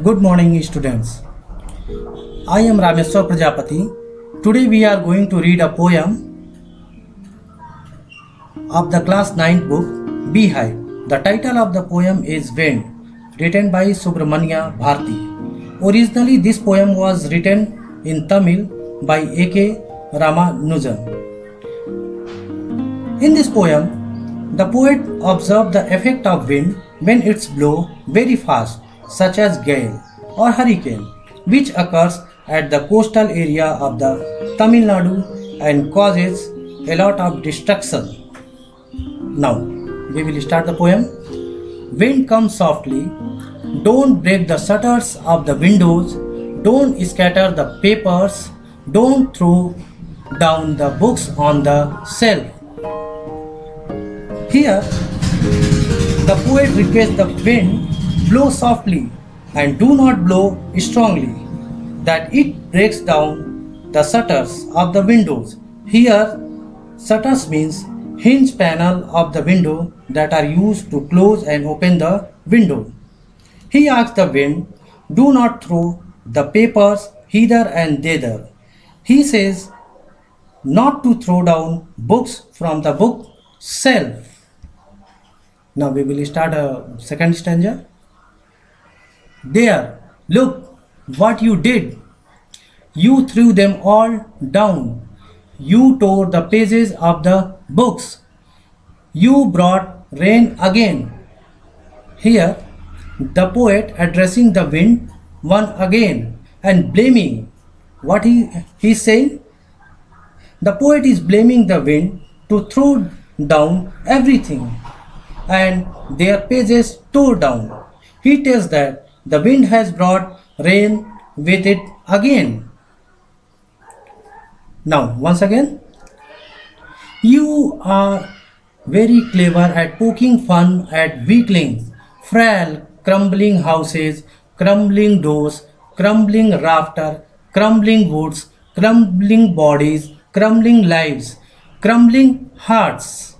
Good morning students. I am Rameshwar Prajapati. Today we are going to read a poem of the class 9th book Beehive. The title of the poem is Wind, written by Subramanya Bharti. Originally this poem was written in Tamil by A.K. Ramanujan. In this poem, the poet observed the effect of wind when it's blow very fast, such as gale or hurricane, which occurs at the coastal area of the Tamil Nadu and causes a lot of destruction. Now, we will start the poem. Wind comes softly, don't break the shutters of the windows, don't scatter the papers, don't throw down the books on the shelf. Here, the poet requests the wind blow softly and do not blow strongly, that it breaks down the shutters of the windows. Here, shutters means hinge panel of the window that are used to close and open the window. He asks the wind, do not throw the papers hither and thither. He says not to throw down books from the book shelf. Now we will start a second stanza. There, look what you did. You threw them all down. You tore the pages of the books. You brought rain again. Here, the poet addressing the wind one again and blaming. What he is saying? The poet is blaming the wind to throw down everything and their pages tore down. He tells that the wind has brought rain with it again. Now, once again, you are very clever at poking fun at weaklings, frail, crumbling houses, crumbling doors, crumbling rafter, crumbling woods, crumbling bodies, crumbling lives, crumbling hearts.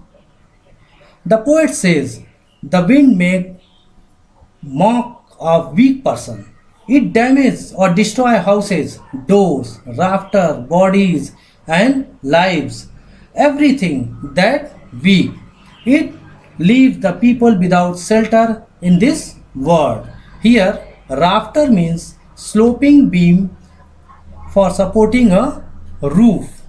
The poet says, the wind makes mock of weak person. It damages or destroys houses, doors, rafter, bodies and lives. Everything that weak. It leaves the people without shelter in this world. Here, rafter means sloping beam for supporting a roof.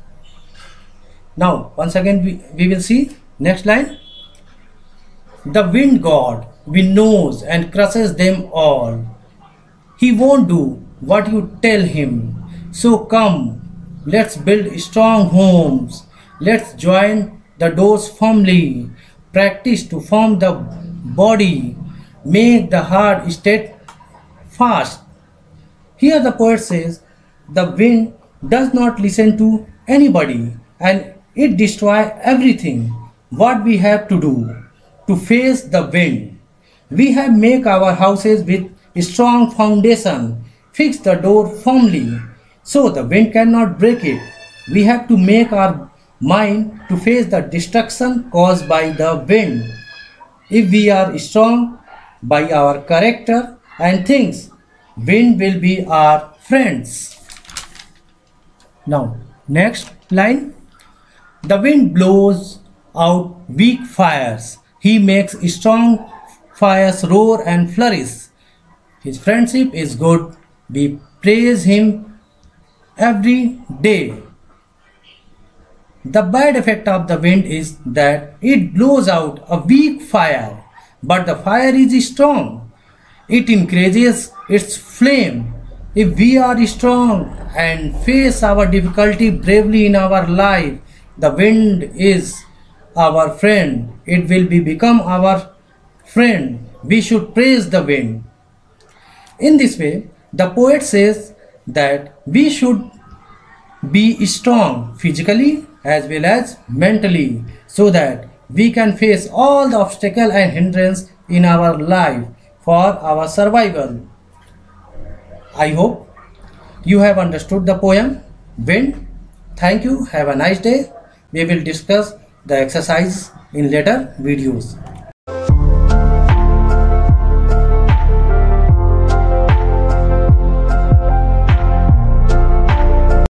Now, once again we will see next line. The wind god winnows and crushes them all. He won't do what you tell him. So come, let's build strong homes. Let's join the doors firmly. Practice to form the body. Make the heart steadfast. Here the poet says, the wind does not listen to anybody and it destroys everything. What we have to do to face the wind? We have make our houses with strong foundation, fix the door firmly so the wind cannot break it. We have to make our mind to face the destruction caused by the wind. If we are strong by our character and things, wind will be our friends. Now, next line. The wind blows out weak fires. He makes strong fires roar and flourish. His friendship is good. We praise him every day. The bad effect of the wind is that it blows out a weak fire, but the fire is strong. It increases its flame. If we are strong and face our difficulty bravely in our life, the wind is our friend. It will become our friend. We should praise the wind. In this way, the poet says that we should be strong physically as well as mentally so that we can face all the obstacles and hindrance in our life for our survival. I hope you have understood the poem Wind. Thank you. Have a nice day. We will discuss the exercise in later videos.